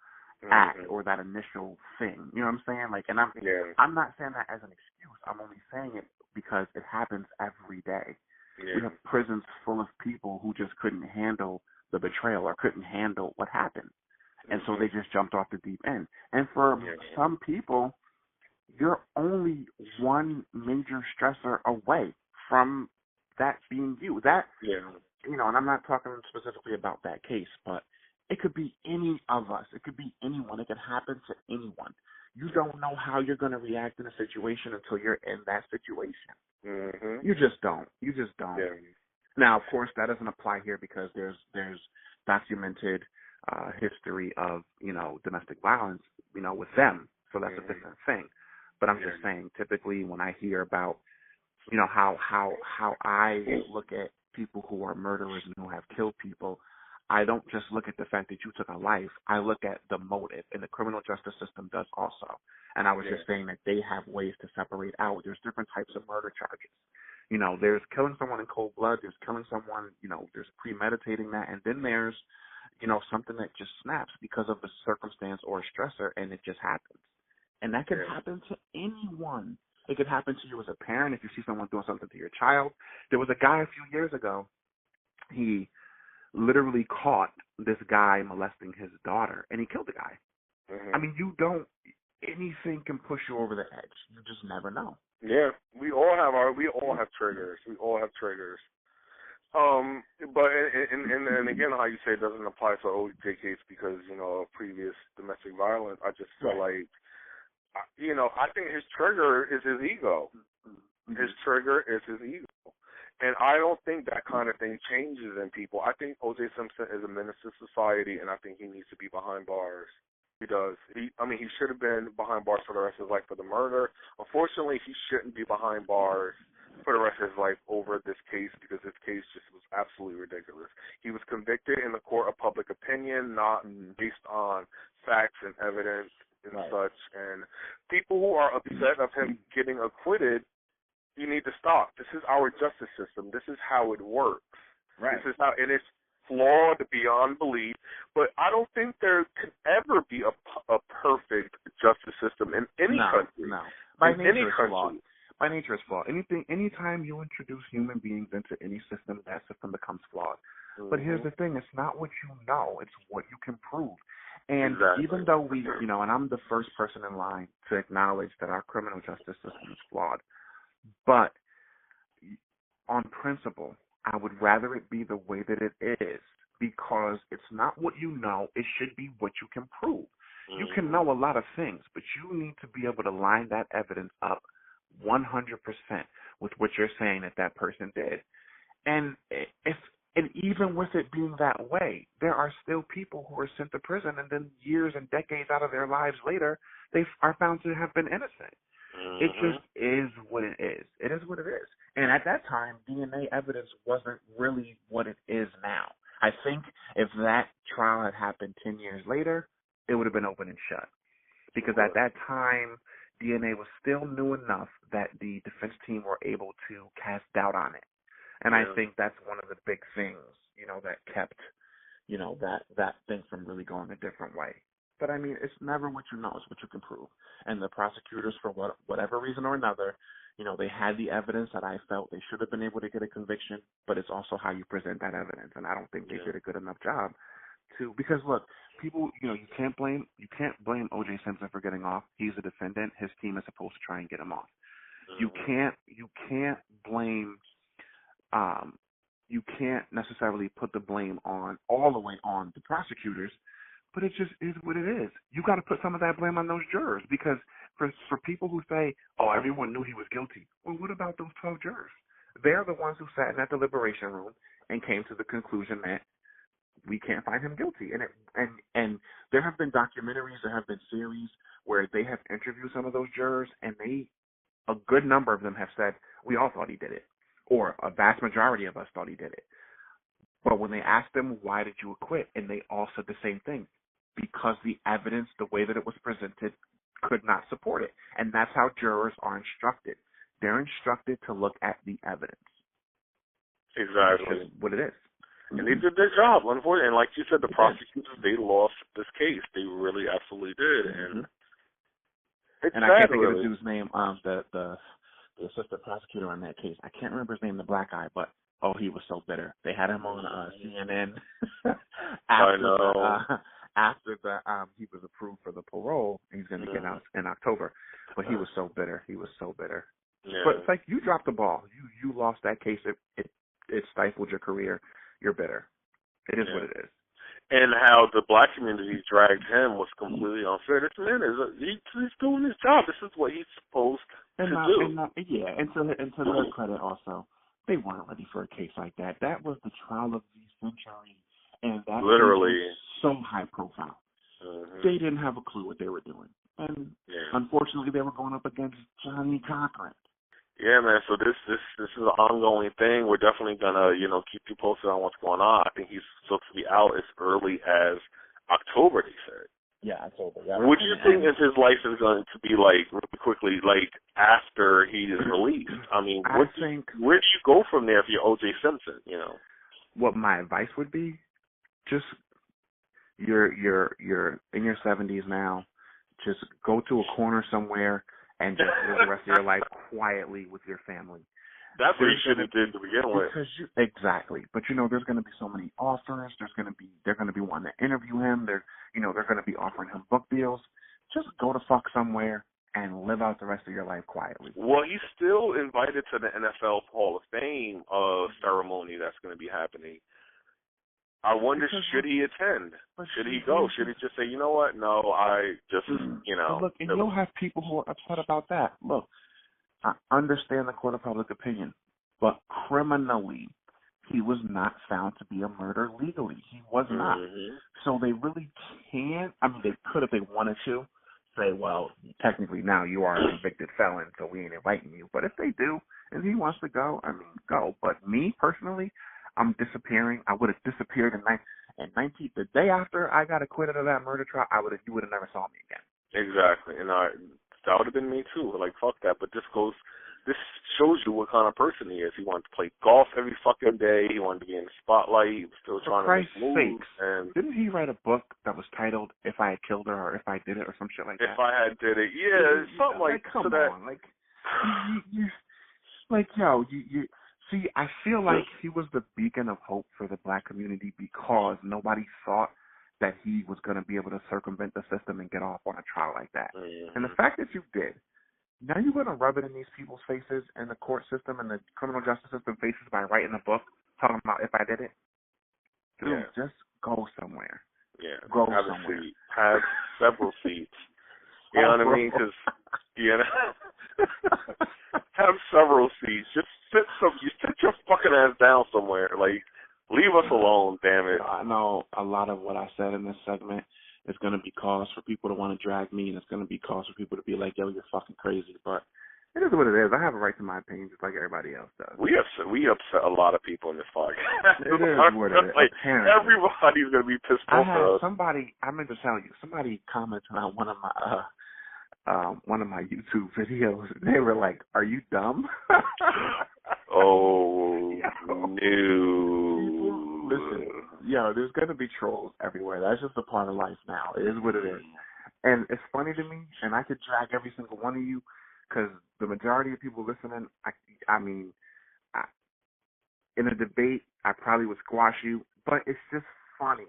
act or that initial thing. You know what I'm saying? Like, and I'm not saying that as an excuse. I'm only saying it because it happens every day. Yeah. We have prisons full of people who just couldn't handle the betrayal or couldn't handle what happened. And so they just jumped off the deep end. And for some people, you're only one major stressor away from that being you. That, and I'm not talking specifically about that case, but it could be any of us. It could be anyone. It could happen to anyone. You don't know how you're going to react in a situation until you're in that situation. Mm-hmm. You just don't. Yeah. Now, of course, that doesn't apply here because there's documented history of, domestic violence, with them. So that's a different thing. But I'm just saying, typically when I hear about, how I look at people who are murderers and who have killed people, I don't just look at the fact that you took a life. I look at the motive, and the criminal justice system does also. And I was just saying that they have ways to separate out. There's different types of murder charges. There's killing someone in cold blood. There's killing someone, there's premeditating that. And then there's, something that just snaps because of the circumstance or stressor, and it just happens. And that can happen to anyone. It could happen to you as a parent if you see someone doing something to your child. There was a guy a few years ago. He literally caught this guy molesting his daughter, and he killed the guy. Mm-hmm. I mean, anything can push you over the edge. You just never know. Yeah, we all have triggers. But and again, how you say it doesn't apply to OJ case because of previous domestic violence. I just feel like, I think his trigger is his ego. Mm-hmm. His trigger is his ego. And I don't think that kind of thing changes in people. I think O.J. Simpson is a menace to society, and I think he needs to be behind bars. He does. He should have been behind bars for the rest of his life for the murder. Unfortunately, he shouldn't be behind bars for the rest of his life over this case because this case just was absolutely ridiculous. He was convicted in the court of public opinion, not based on facts and evidence and such. And people who are upset of him getting acquitted, you need to stop. This is our justice system. This is how it works. Right. This is how, and it's flawed beyond belief. But I don't think there can ever be a perfect justice system in any country. No. By nature, it's flawed. Anytime you introduce human beings into any system, that system becomes flawed. Mm-hmm. But here's the thing: it's not what you know; it's what you can prove. And even though we, and I'm the first person in line to acknowledge that our criminal justice system is flawed. But on principle, I would rather it be the way that it is because it's not what you know. It should be what you can prove. Mm-hmm. You can know a lot of things, but you need to be able to line that evidence up 100% with what you're saying that person did. And even with it being that way, there are still people who are sent to prison and then years and decades out of their lives later, they are found to have been innocent. Mm-hmm. It just is what it is. It is what it is. And at that time, DNA evidence wasn't really what it is now. I think if that trial had happened 10 years later, it would have been open and shut. Because at that time, DNA was still new enough that the defense team were able to cast doubt on it. And I think that's one of the big things, that kept, that thing from really going a different way. But, I mean, it's never what you know, it's what you can prove. And the prosecutors, for whatever reason or another, they had the evidence that I felt they should have been able to get a conviction, but it's also how you present that evidence. And I don't think they did a good enough job because, look, people, you can't blame O.J. Simpson for getting off. He's a defendant. His team is supposed to try and get him off. Mm-hmm. You can't blame, you can't necessarily put the blame all the way on the prosecutors. But it just is what it is. You got to put some of that blame on those jurors because for people who say, oh, everyone knew he was guilty. Well, what about those 12 jurors? They're the ones who sat in that deliberation room and came to the conclusion that we can't find him guilty. And there have been documentaries, there have been series where they have interviewed some of those jurors, and a good number of them have said, we all thought he did it, or a vast majority of us thought he did it. But when they asked them, why did you acquit? And they all said the same thing. Because the evidence, the way that it was presented, could not support it. And that's how jurors are instructed. They're instructed to look at the evidence. Exactly. Which is what it is. And they did their job, unfortunately. And like you said, the prosecutors, they lost this case. They really absolutely did. And it's and I can't think of the dude's name, the assistant prosecutor on that case. I can't remember his name, the black guy, but he was so bitter. They had him on CNN after the he was approved for the parole, and he's going to get Mm-hmm. out in October. But he was so bitter. He was so bitter. Yeah. But it's like you dropped the ball. You lost that case. It stifled your career. You're bitter. It is what it is. And how the black community dragged him was completely unfair. This man he's doing his job. This is what he's supposed to do. And to their credit also, they weren't ready for a case like that. That was the trial of the century, and that literally was so high profile. Mm-hmm. They didn't have a clue what they were doing, and unfortunately, they were going up against Johnny Cochran. Yeah, man. So this is an ongoing thing. We're definitely gonna, keep you posted on what's going on. I think he's supposed to be out as early as October, they said. Yeah, October. Yeah. What do you think is his life is going to be like really quickly, like after he is released? I mean, where do you go from there if you're O.J. Simpson? What my advice would be, just you're in your 70s now. Just go to a corner somewhere and just live the rest of your life quietly with your family. That's what he should have did to begin with. Exactly. But there's going to be so many offers. They're going to be wanting to interview him. They're going to be offering him book deals. Just go to fuck somewhere and live out the rest of your life quietly. Well, he's still invited to the NFL Hall of Fame ceremony that's going to be happening. I wonder, should he attend? Should he go? Should he just say, you know what? No, I just, Look, and you'll have people who are upset about that. Look, I understand the court of public opinion, but criminally, he was not found to be a murderer legally. He was not. So they really can't, they could if they wanted to say, well, technically now you are a convicted felon, so we ain't inviting you. But if they do, and he wants to go, go. But me, personally, I'm disappearing. I would have disappeared the day after I got acquitted of that murder trial. You would have never saw me again. Exactly, and that would have been me too. Like, fuck that. But this shows you what kind of person he is. He wanted to play golf every fucking day. He wanted to be in the spotlight. He was still trying to make moves. And didn't he write a book that was titled "If I Had Killed Her" or "If I Did It" or some shit like that? If I Had Did It, yeah, something like come that. on, you. See, I feel like he was the beacon of hope for the black community because nobody thought that he was going to be able to circumvent the system and get off on a trial like that. And the fact that you did, now you're going to rub it in these people's faces and the court system and the criminal justice system faces by writing a book talking about if I did it. Dude, just go somewhere. Yeah, go have somewhere. A seat. Have several seats. You know what I mean? Because, have several seats. Just sit your fucking ass down somewhere. Like, leave us alone, damn it. I know a lot of what I said in this segment is going to be cause for people to want to drag me, and it's going to be cause for people to be like, yo, you're fucking crazy. But it is what it is. I have a right to my opinion just like everybody else does. We upset a lot of people in this podcast. It is what it is. Like, everybody's going to be pissed off at us. I meant to tell you, somebody commented on one of my YouTube videos. They were like, "Are you dumb?" Oh, no. Listen, there's going to be trolls everywhere. That's just a part of life now. It is what it is. And it's funny to me, and I could drag every single one of you, because the majority of people listening, in a debate, I probably would squash you, but it's just funny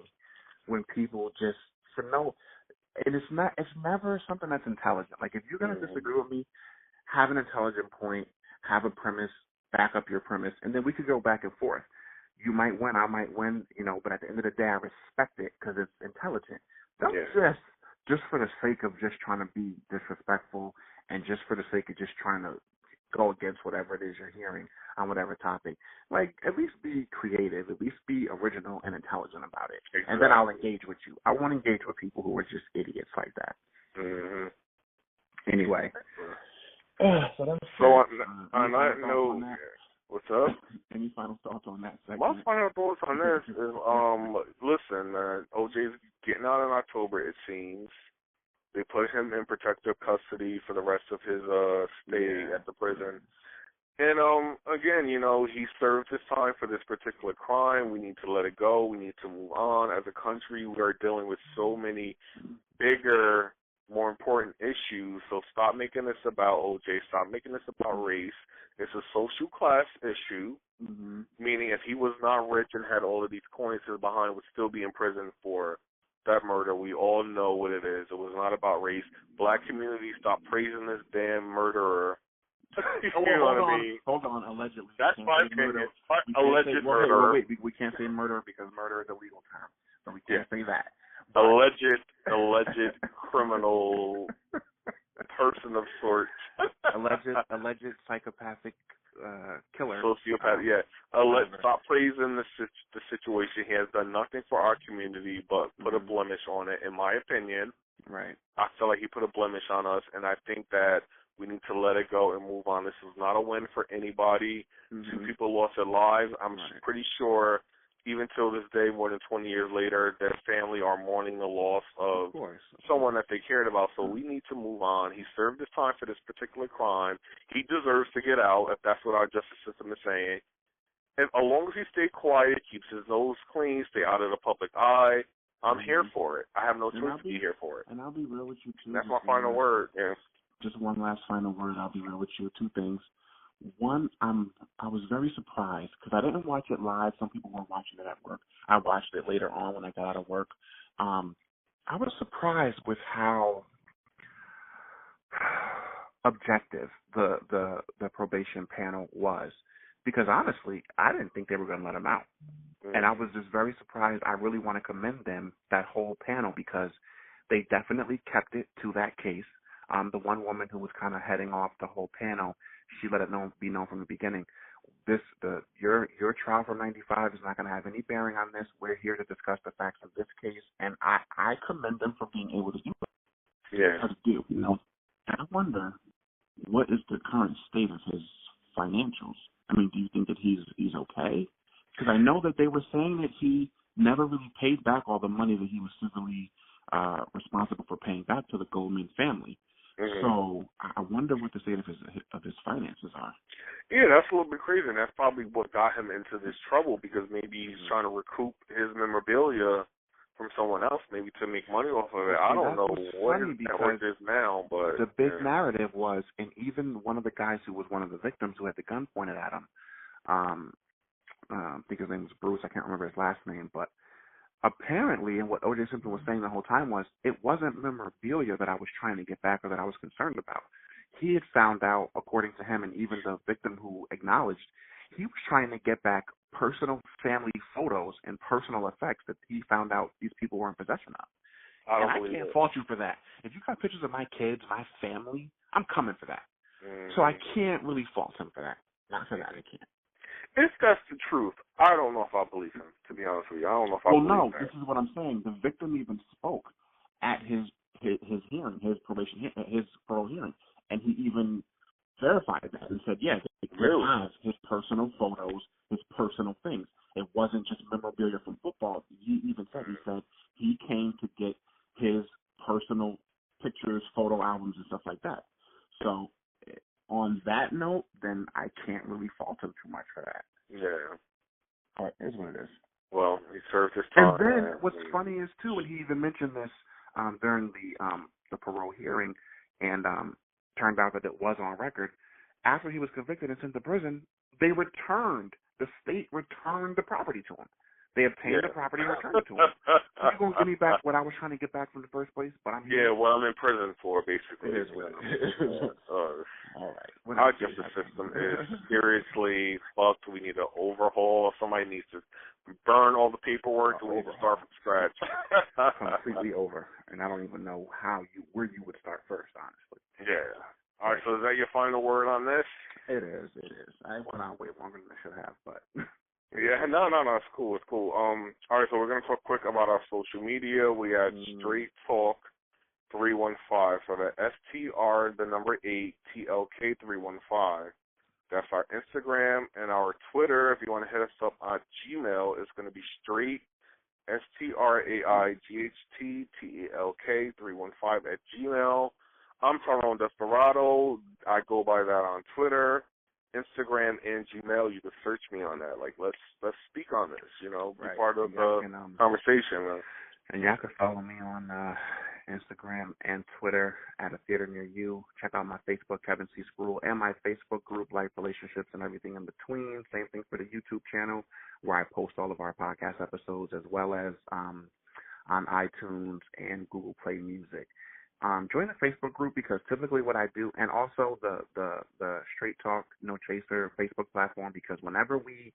when people just, and it's never something that's intelligent. Like, if you're going to disagree with me, have an intelligent point, have a premise, back up your premise, and then we could go back and forth. You might win, I might win, but at the end of the day, I respect it because it's intelligent. Don't just for the sake of just trying to be disrespectful and just for the sake of just trying to go against whatever it is you're hearing on whatever topic. Like, at least be creative, at least be original and intelligent about it. Exactly. And then I'll engage with you. I won't engage with people who are just idiots like that. Anyway. So on that note, what's up? Any final thoughts on that segment? My final thoughts on this is, listen, OJ's getting out in October, it seems. They put him in protective custody for the rest of his stay at the prison. And, again, he served his time for this particular crime. We need to let it go. We need to move on. As a country, we are dealing with so many bigger, more important issues. So stop making this about OJ. Stop making this about race. It's a social class issue, meaning if he was not rich and had all of these coins to his behind, would still be in prison for that murder. We all know what it is. It was not about race. Black community, stop praising this damn murderer. You know what I mean? Hold on, allegedly. That's my opinion. Alleged murder. murderer. Wait, we can't say murder because murder is a legal term, so we can't say that. But Alleged criminal person of sorts. alleged psychopathic killer. Sociopath, yeah. Stop praising the situation. He has done nothing for our community but put a blemish on it, in my opinion. Right. I feel like he put a blemish on us, and I think that we need to let it go and move on. This is not a win for anybody. Two people lost their lives. I'm pretty sure even till this day, more than 20 years later, their family are mourning the loss of someone that they cared about. So we need to move on. He served his time for this particular crime. He deserves to get out, if that's what our justice system is saying. And as long as he stays quiet, keeps his nose clean, stay out of the public eye, I'm here for it. I have no choice to be here for it. And I'll be real with you, too. That's my final word. Yeah. Just one last final word. I'll be real with you. Two things. One, I was very surprised because I didn't watch it live. Some people were watching it at work. I watched it later on when I got out of work. I was surprised with how objective the probation panel was, because honestly, I didn't think they were going to let him out, and I was just very surprised. I really want to commend them, that whole panel, because they definitely kept it to that case. The one woman who was kind of heading off the whole panel, she let it be known from the beginning. Your trial from '95 is not going to have any bearing on this. We're here to discuss the facts of this case, and I commend them for being able to do it. Yeah. How to do, you know. And I wonder, what is the current state of his financials? I mean, do you think that he's okay? Because I know that they were saying that he never really paid back all the money that he was civilly responsible for paying back to the Goldman family. So I wonder what the state of his finances are. Yeah, that's a little bit crazy, and that's probably what got him into this trouble, because maybe he's trying to recoup his memorabilia from someone else, maybe to make money off of it. I don't know what his network is now, but the big narrative was, and even one of the guys who was one of the victims who had the gun pointed at him, I think his name was Bruce, I can't remember his last name, but apparently, and what O.J. Simpson was saying the whole time was, it wasn't memorabilia that I was trying to get back or that I was concerned about. He had found out, according to him, and even the victim who acknowledged, he was trying to get back personal family photos and personal effects that he found out these people were in possession of. I can't fault you for that. If you got pictures of my kids, my family, I'm coming for that. So I can't really fault him for that. Not for that, I can't. If that's the truth, I don't know if I believe him, to be honest with you. I don't know if I believe him. Well, no, this is what I'm saying. The victim even spoke at his hearing, his parole hearing, and he even verified that and said, yes, it has his personal photos, his personal things. It wasn't just memorabilia from football. He even said, he came to get his personal pictures, photo albums, and stuff like that. So on that note, then I can't really fault him too much for that. Yeah. All right, here's what it is. Well, he served his time. And then what's funny is, too, and he even mentioned this during the parole hearing, and turned out that it was on record, after he was convicted and sent to prison, the state returned the property to him. They obtained the property and returned it to him. So you're going to give me back what I was trying to get back from the first place, but I'm here. Yeah, what I'm in prison for, basically. It is what it is. All right. Our justice system is seriously fucked. We need an overhaul. Somebody needs to burn all the paperwork, and we need to start from scratch. Completely over. And I don't even know where you would start first, honestly. Yeah. All right, so is that your final word on this? It is. I went on way longer than I should have, but... Yeah, no, it's cool. All right, so we're going to talk quick about our social media. We had Straight Talk 315, so the STR, the number 8, TLK 315. That's our Instagram, and our Twitter, if you want to hit us up on Gmail, it's going to be Straight, STRAIGHTTALK 315 at Gmail. I'm Tyrone Desperado. I go by that on Twitter, Instagram, and Gmail. You can search me on that. Like, let's speak on this, be part of the conversation. And y'all can follow me on Instagram and Twitter at A Theater Near You. Check out my Facebook, Kevin C. Spruill, and my Facebook group, Life, Relationships, and Everything in Between. Same thing for the YouTube channel, where I post all of our podcast episodes, as well as on iTunes and Google Play Music. Join the Facebook group because typically what I do, and also the Straight Talk No Chaser Facebook platform, because whenever we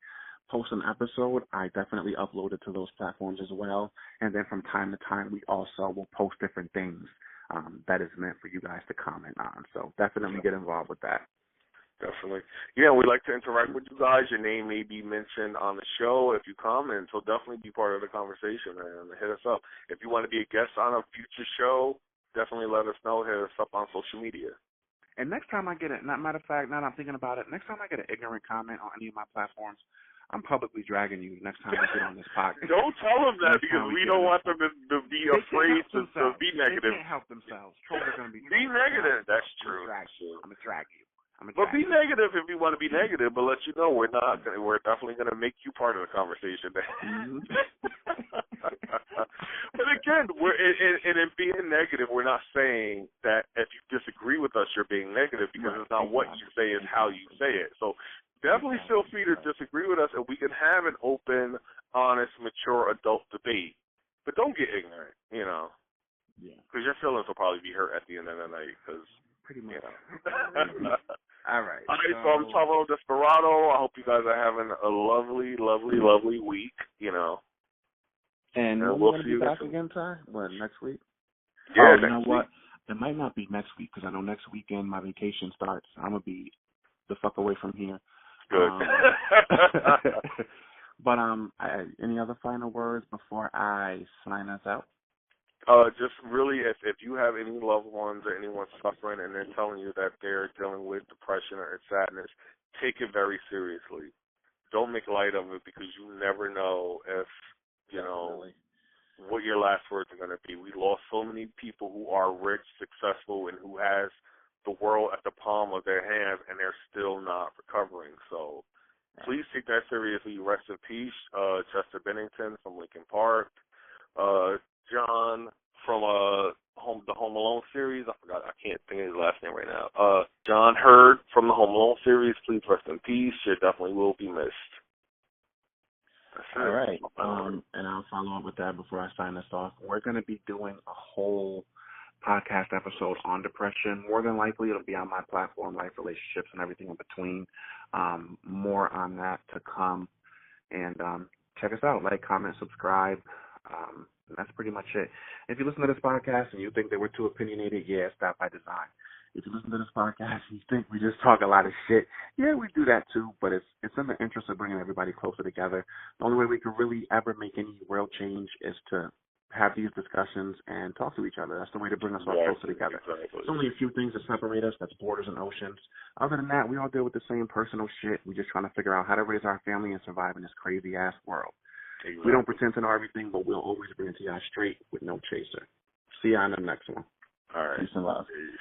post an episode, I definitely upload it to those platforms as well. And then from time to time, we also will post different things that is meant for you guys to comment on. So definitely get involved with that. Definitely. Yeah, we like to interact with you guys. Your name may be mentioned on the show if you comment, so definitely be part of the conversation, man. Hit us up. If you want to be a guest on a future show, definitely let us know. Hit us up on social media. And next time I get it, matter of fact, now that I'm thinking about it, next time I get an ignorant comment on any of my platforms, I'm publicly dragging you next time we get on this podcast. Don't tell them that because we don't want them to be afraid to be negative. They can't help themselves. Trolls are going to be negative. That's true. I'm going to drag you. But be negative if you want to be negative, but let you know we're definitely going to make you part of the conversation. Mm-hmm. But again, in being negative, we're not saying that if you disagree with us, you're being negative, because it's not what you say, it's how you say it. So definitely feel free to disagree with us, and we can have an open, honest, mature adult debate. But don't get ignorant, Yeah. Because your feelings will probably be hurt at the end of the night, because, pretty much. All right, so I'm Tyrone Desperado. I hope you guys are having a lovely, lovely, lovely week, And we're going to be back again, Ty? What, next week? Yeah, you know what? It might not be next week, because I know next weekend my vacation starts. I'm going to be the fuck away from here. Good. But any other final words before I sign us out? Just really, if you have any loved ones or anyone suffering and they're telling you that they're dealing with depression or sadness, take it very seriously. Don't make light of it, because you never know if, what your last words are going to be. We lost so many people who are rich, successful, and who has the world at the palm of their hands, and they're still not recovering. So please take that seriously. Rest in peace, Chester Bennington from Linkin Park. John from the Home Alone series. I can't think of his last name right now. John Hurd from the Home Alone series. Please rest in peace. You definitely will be missed. All right. And I'll follow up with that before I sign this off. We're going to be doing a whole podcast episode on depression. More than likely, it'll be on my platform, Life, Relationships, and everything in between. More on that to come. And check us out. Like, comment, subscribe. That's pretty much it. If you listen to this podcast and you think that we're too opinionated, yeah, it's that by design. If you listen to this podcast and you think we just talk a lot of shit, yeah, we do that too, but it's in the interest of bringing everybody closer together. The only way we can really ever make any real change is to have these discussions and talk to each other. That's the way to bring us all closer together. Exactly. There's only a few things that separate us. That's borders and oceans. Other than that, we all deal with the same personal shit. We're just trying to figure out how to raise our family and survive in this crazy-ass world. Exactly. We don't pretend to know everything, but we'll always bring it to y'all straight with no chaser. See y'all in the next one. All right. Peace and love. Peace.